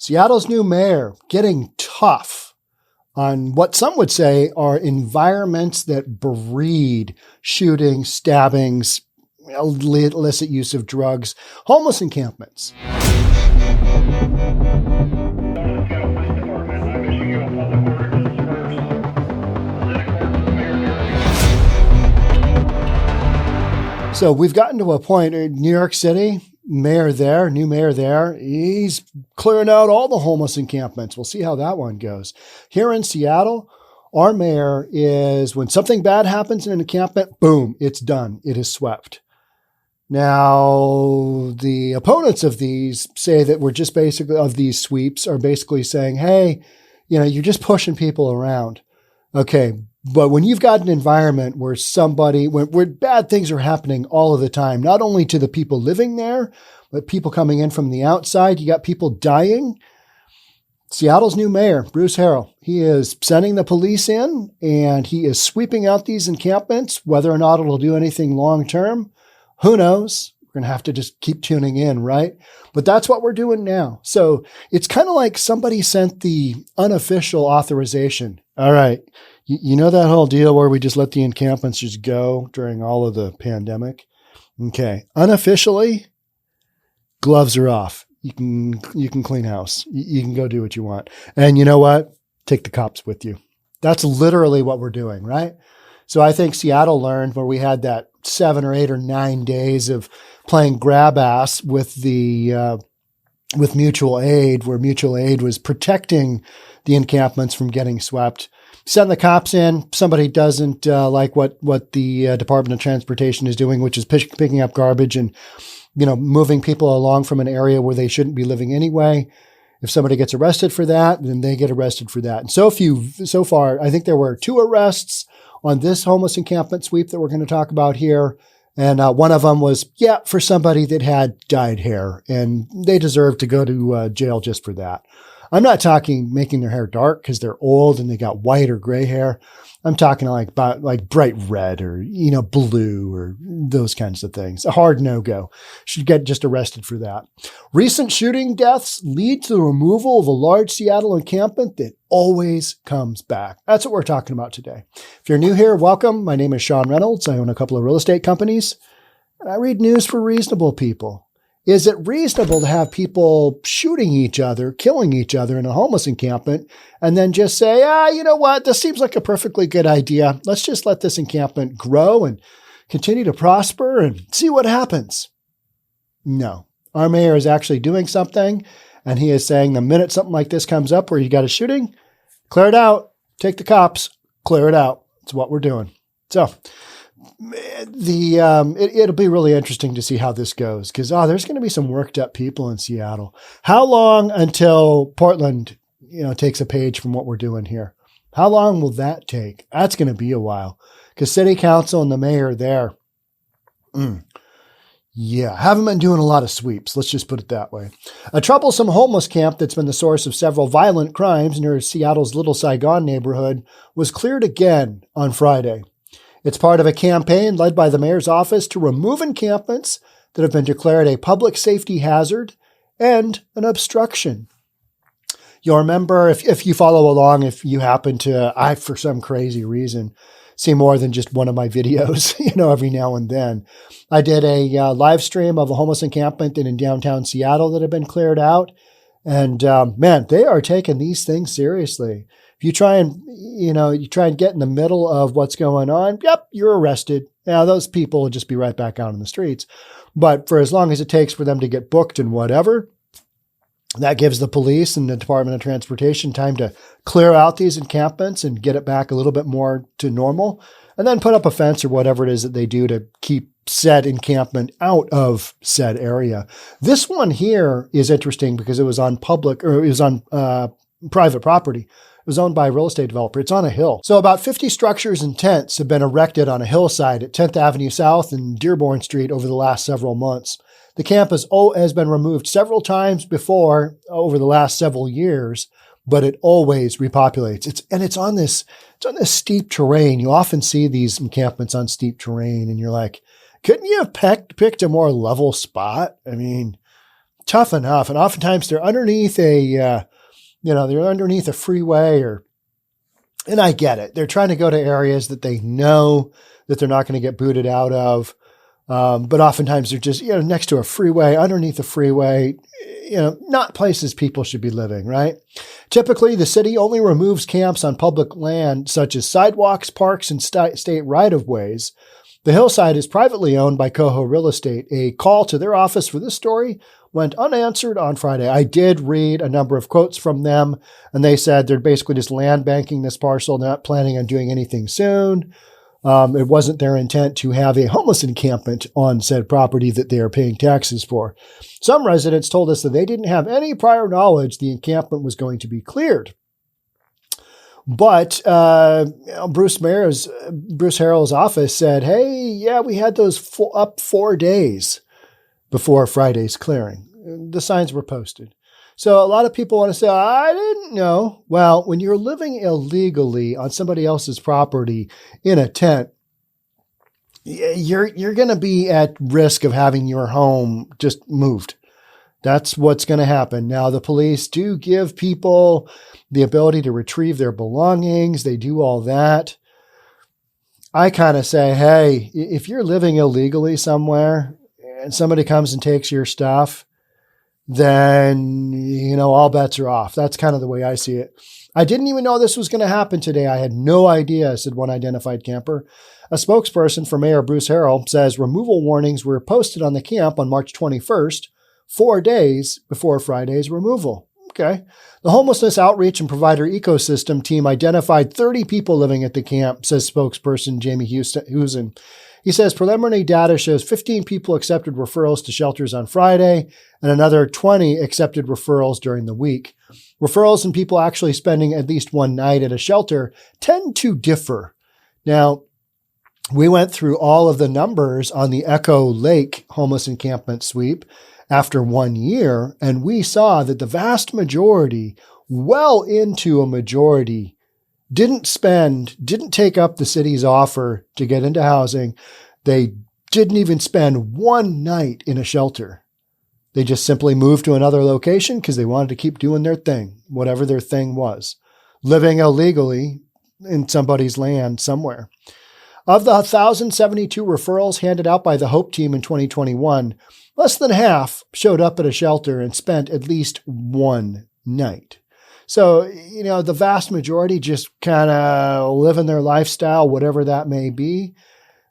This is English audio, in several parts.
Seattle's new mayor getting tough on what some would say are environments that breed shootings, stabbings, illicit use of drugs, homeless encampments. So we've gotten to a point in New York City, new mayor there, he's clearing out all the homeless encampments. We'll see how that one goes. Here in Seattle, our mayor is, when something bad happens in an encampment, boom, it's done. It is swept. Now, the opponents of these say that we're just basically, of these sweeps, are basically saying, hey, you're just pushing people around. Okay, but when you've got an environment where where bad things are happening all of the time, not only to the people living there, but people coming in from the outside, you got people dying. Seattle's new mayor, Bruce Harrell, he is sending the police in and he is sweeping out these encampments. Whether or not it'll do anything long-term, who knows? We're going to have to just keep tuning in, right? But that's what we're doing now. So it's kind of like somebody sent the unofficial authorization. All right. You know that whole deal where we just let the encampments just go during all of the pandemic? Okay. Unofficially, gloves are off. You can clean house. You can go do what you want. And you know what? Take the cops with you. That's literally what we're doing, right? So I think Seattle learned, where we had that 7 or 8 or 9 days of playing grab ass with with mutual aid, where mutual aid was protecting the encampments from getting swept. Send the cops in. Somebody doesn't like what the Department of Transportation is doing, which is picking up garbage and moving people along from an area where they shouldn't be living anyway. If somebody gets arrested for that, then they get arrested for that. And so far, I think there were 2 arrests on this homeless encampment sweep that we're going to talk about here. And one of them was, for somebody that had dyed hair, and they deserve to go to jail just for that. I'm not talking making their hair dark because they're old and they got white or gray hair. I'm talking like bright red or, blue or those kinds of things. A hard no-go. Should get just arrested for that. Recent shooting deaths lead to the removal of a large Seattle encampment that always comes back. That's what we're talking about today. If you're new here, welcome. My name is Sean Reynolds. I own a couple of real estate companies, and I read news for reasonable people. Is it reasonable to have people shooting each other, killing each other in a homeless encampment, and then just say, you know what, this seems like a perfectly good idea. Let's just let this encampment grow and continue to prosper and see what happens? No. Our mayor is actually doing something, and he is saying the minute something like this comes up where you got a shooting, clear it out, take the cops, clear it out. That's what we're doing. So it'll be really interesting to see how this goes, because there's going to be some worked up people in Seattle. How long until Portland, takes a page from what we're doing here? How long will that take? That's going to be a while, because city council and the mayor there, haven't been doing a lot of sweeps. Let's just put it that way. A troublesome homeless camp that's been the source of several violent crimes near Seattle's Little Saigon neighborhood was cleared again on Friday. It's part of a campaign led by the mayor's office to remove encampments that have been declared a public safety hazard and an obstruction. You'll remember, if you follow along, if you happen to, for some crazy reason, see more than just one of my videos, every now and then. I did a live stream of a homeless encampment in downtown Seattle that had been cleared out. And man, they are taking these things seriously. If you try and, get in the middle of what's going on, you're arrested. Now, those people will just be right back out on the streets. But for as long as it takes for them to get booked and whatever, that gives the police and the Department of Transportation time to clear out these encampments and get it back a little bit more to normal, and then put up a fence or whatever it is that they do to keep said encampment out of said area. This one here is interesting because it was on private property. It was owned by a real estate developer. It's on a hill. So about 50 structures and tents have been erected on a hillside at 10th Avenue South and Dearborn Street over the last several months. The camp has been removed several times before over the last several years, but it always repopulates. It's on this steep terrain. You often see these encampments on steep terrain, and you're like, couldn't you have picked a more level spot? I mean, tough enough. And oftentimes they're underneath they're underneath a freeway and I get it. They're trying to go to areas that they know that they're not going to get booted out of. But oftentimes they're just, next to a freeway, underneath a freeway, not places people should be living, right? Typically, the city only removes camps on public land, such as sidewalks, parks, and state right-of-ways. The hillside is privately owned by 𝐏𝐞𝐬𝐬 Real Estate. A call to their office for this story went unanswered on Friday. I did read a number of quotes from them, and they said they're basically just land banking this parcel, not planning on doing anything soon. It wasn't their intent to have a homeless encampment on said property that they are paying taxes for. Some residents told us that they didn't have any prior knowledge the encampment was going to be cleared. But Bruce Harrell's office said, hey, yeah, we had those up 4 days before Friday's clearing. The signs were posted. So a lot of people want to say, I didn't know. Well, when you're living illegally on somebody else's property in a tent, you're going to be at risk of having your home just moved. That's what's going to happen. Now, the police do give people the ability to retrieve their belongings. They do all that. I kind of say, hey, if you're living illegally somewhere and somebody comes and takes your stuff, then, all bets are off. That's kind of the way I see it. I didn't even know this was going to happen today. I had no idea, said one identified camper. A spokesperson for Mayor Bruce Harrell says removal warnings were posted on the camp on March 21st, 4 days before Friday's removal. Okay. The Homelessness Outreach and Provider Ecosystem team identified 30 people living at the camp, says spokesperson Jamie Houston. He says preliminary data shows 15 people accepted referrals to shelters on Friday and another 20 accepted referrals during the week. Referrals and people actually spending at least one night at a shelter tend to differ. Now, we went through all of the numbers on the Echo Lake homeless encampment sweep after 1 year, and we saw that the vast majority, well into a majority, didn't take up the city's offer to get into housing. They didn't even spend one night in a shelter. They just simply moved to another location because they wanted to keep doing their thing, whatever their thing was, living illegally in somebody's land somewhere. Of the 1,072 referrals handed out by the HOPE team in 2021, less than half showed up at a shelter and spent at least one night. So, the vast majority just kind of living their lifestyle, whatever that may be.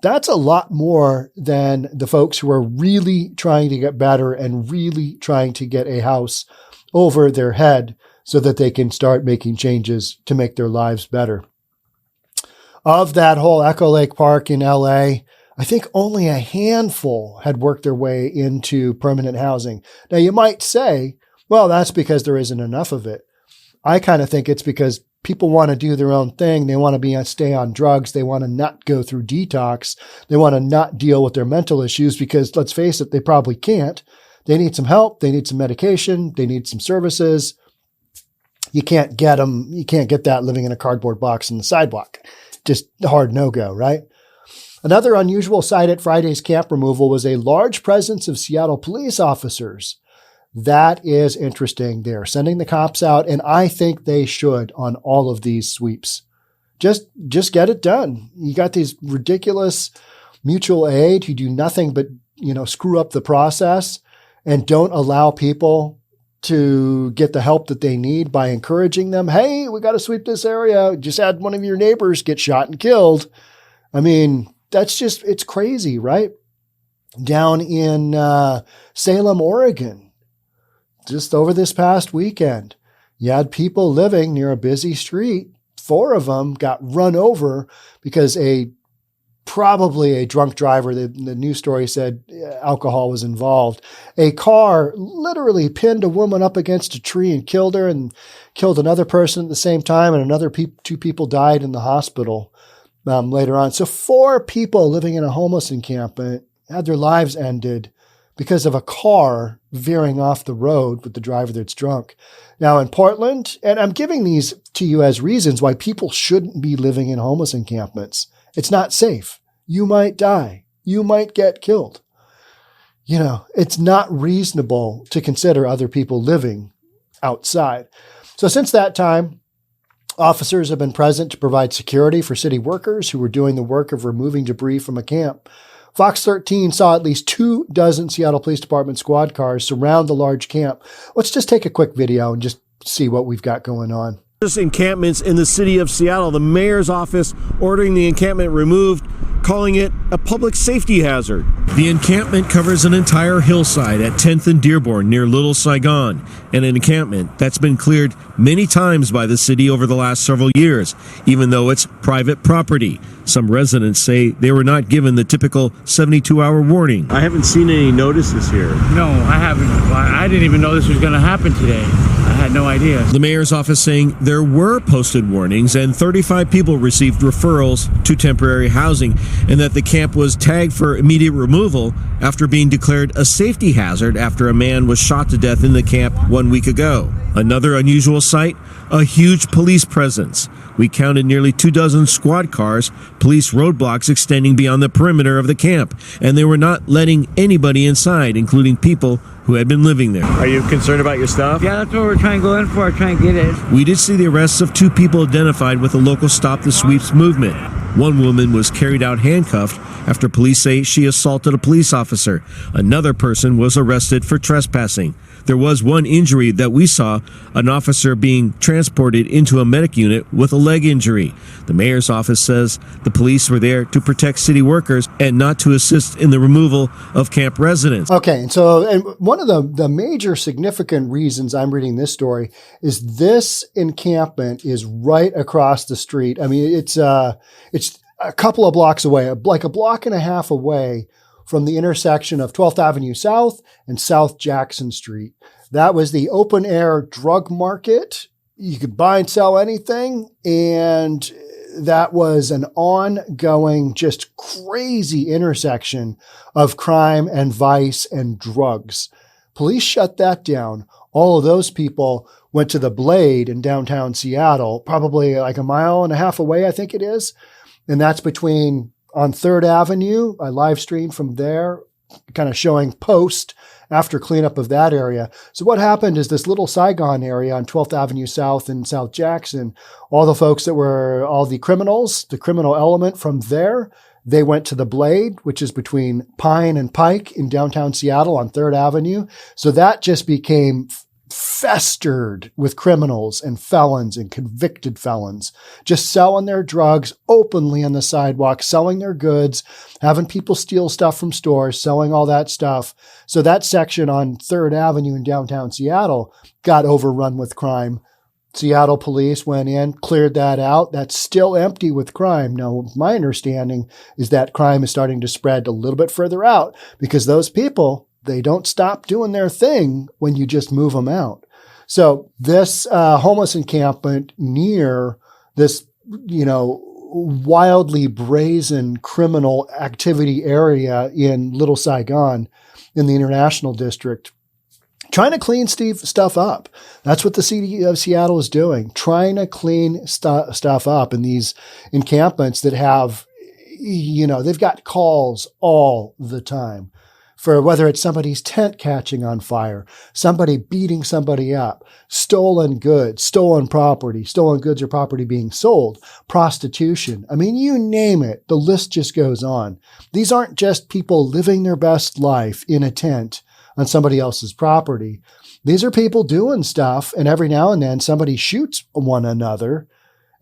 That's a lot more than the folks who are really trying to get better and really trying to get a house over their head so that they can start making changes to make their lives better. Of that whole Echo Lake Park in LA, I think only a handful had worked their way into permanent housing. Now, you might say, well, that's because there isn't enough of it. I kind of think it's because people want to do their own thing. They want to stay on drugs. They want to not go through detox. They want to not deal with their mental issues because, let's face it, they probably can't. They need some help. They need some medication. They need some services. You can't get them. You can't get that living in a cardboard box on the sidewalk. Just a hard no-go, right? Another unusual sight at Friday's camp removal was a large presence of Seattle police officers. That is interesting. They're sending the cops out, and I think they should on all of these sweeps. Just get it done. You got these ridiculous mutual aid who do nothing but, screw up the process and don't allow people to get the help that they need by encouraging them. Hey, we got to sweep this area. Just had one of your neighbors get shot and killed. I mean, it's crazy, right? Down in Salem, Oregon, just over this past weekend, you had people living near a busy street. 4 of them got run over because probably a drunk driver, the news story said alcohol was involved. A car literally pinned a woman up against a tree and killed her and killed another person at the same time, and another 2 people died in the hospital later on. So 4 people living in a homeless encampment had their lives ended because of a car veering off the road with the driver that's drunk. Now in Portland, and I'm giving these to you as reasons why people shouldn't be living in homeless encampments. It's not safe. You might die. You might get killed. it's not reasonable to consider other people living outside. So since that time, officers have been present to provide security for city workers who were doing the work of removing debris from a camp. Fox 13 saw at least 24 Seattle Police Department squad cars surround the large camp. Let's just take a quick video and just see what we've got going on. Encampments in the city of Seattle. The mayor's office ordering the encampment removed, calling it a public safety hazard. The encampment covers an entire hillside at 10th and Dearborn near Little Saigon, an encampment that's been cleared many times by the city over the last several years, even though it's private property. Some residents say they were not given the typical 72-hour warning. I haven't seen any notices here. No, I haven't. I didn't even know this was going to happen today. I had no idea. The mayor's office saying there were posted warnings and 35 people received referrals to temporary housing, and that the camp was tagged for immediate removal after being declared a safety hazard after a man was shot to death in the camp 1 week ago. Another unusual sight, a huge police presence. We counted nearly 24 squad cars, police roadblocks extending beyond the perimeter of the camp, and they were not letting anybody inside, including people who had been living there. Are you concerned about your stuff? Yeah, that's what we're trying to go in for, try and get it. We did see the arrests of 2 people identified with the local Stop the Sweeps movement. One woman was carried out handcuffed after police say she assaulted a police officer. Another person was arrested for trespassing. There was one injury that we saw, an officer being transported into a medic unit with a leg injury. The mayor's office says the police were there to protect city workers and not to assist in the removal of camp residents. Okay, and one of the major significant reasons I'm reading this story is this encampment is right across the street. I mean, it's a couple of blocks away, like a block and a half away from the intersection of 12th Avenue South and South Jackson Street. That was the open air drug market. You could buy and sell anything. And that was an ongoing, just crazy intersection of crime and vice and drugs. Police shut that down. All of those people went to the Blade in downtown Seattle, probably like a mile and a half away, I think it is. And that's on 3rd Avenue. I live streamed from there, kind of showing post after cleanup of that area. So what happened is this Little Saigon area on 12th Avenue South and South Jackson, all the folks that were all the criminals, the criminal element from there, they went to the Blade, which is between Pine and Pike in downtown Seattle on 3rd Avenue. So that just became festered with criminals and felons and convicted felons, just selling their drugs openly on the sidewalk, selling their goods, having people steal stuff from stores, selling all that stuff. So that section on 3rd Avenue in downtown Seattle got overrun with crime. Seattle police went in, cleared that out. That's still empty with crime. Now, my understanding is that crime is starting to spread a little bit further out because those people, they don't stop doing their thing when you just move them out. So this homeless encampment near this, wildly brazen criminal activity area in Little Saigon in the International District, trying to clean stuff up. That's what the city of Seattle is doing, trying to clean stuff up in these encampments that have, they've got calls all the time for whether it's somebody's tent catching on fire, somebody beating somebody up, stolen goods, stolen property, stolen goods or property being sold, prostitution. I mean, you name it. The list just goes on. These aren't just people living their best life in a tent on somebody else's property. These are people doing stuff, and every now and then somebody shoots one another,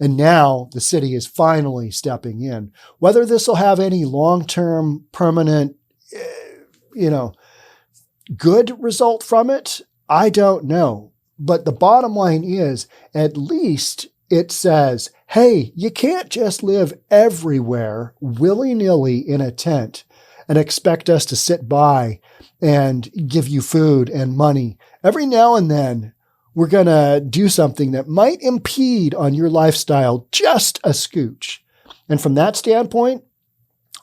and now the city is finally stepping in. Whether this will have any long-term, permanent, good result from it, I don't know. But the bottom line is, at least it says, hey, you can't just live everywhere willy-nilly in a tent and expect us to sit by and give you food and money. Every now and then, we're going to do something that might impede on your lifestyle just a scooch. And from that standpoint,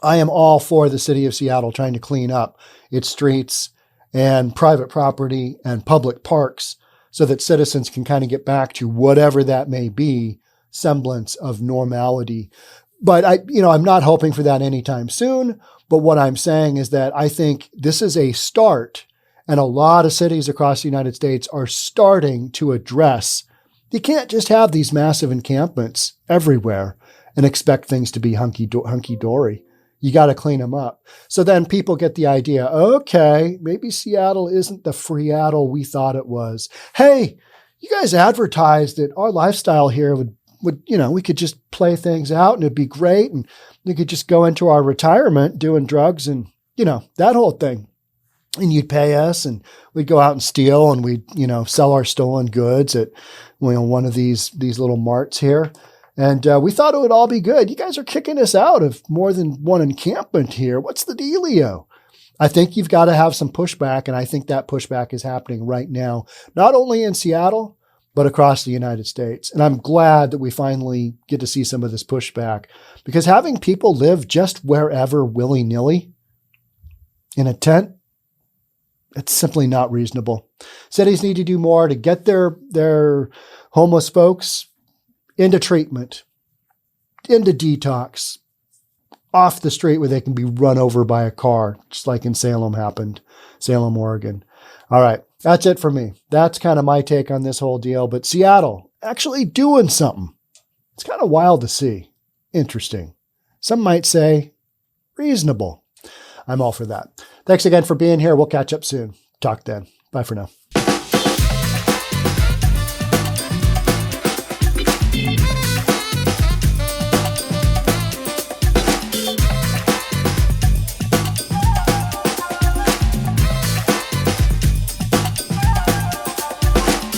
I am all for the city of Seattle trying to clean up its streets and private property and public parks so that citizens can kind of get back to whatever that may be, semblance of normality. But I'm not hoping for that anytime soon. But what I'm saying is that I think this is a start, and a lot of cities across the United States are starting to address. You can't just have these massive encampments everywhere and expect things to be hunky-dory. You got to clean them up. So then people get the idea, okay, maybe Seattle isn't the Freattle we thought it was. Hey, you guys advertised that our lifestyle here would we could just play things out and it'd be great. And we could just go into our retirement doing drugs and, that whole thing. And you'd pay us and we'd go out and steal and we'd, sell our stolen goods at one of these little marts here. And we thought it would all be good. You guys are kicking us out of more than one encampment here. What's the dealio? I think you've got to have some pushback. And I think that pushback is happening right now, not only in Seattle, but across the United States. And I'm glad that we finally get to see some of this pushback, because having people live just wherever willy-nilly in a tent, it's simply not reasonable. Cities need to do more to get their homeless folks into treatment, into detox, off the street where they can be run over by a car, just like in Salem, Oregon. All right, that's it for me. That's kind of my take on this whole deal. But Seattle actually doing something. It's kind of wild to see. Interesting. Some might say reasonable. I'm all for that. Thanks again for being here. We'll catch up soon. Talk then. Bye for now.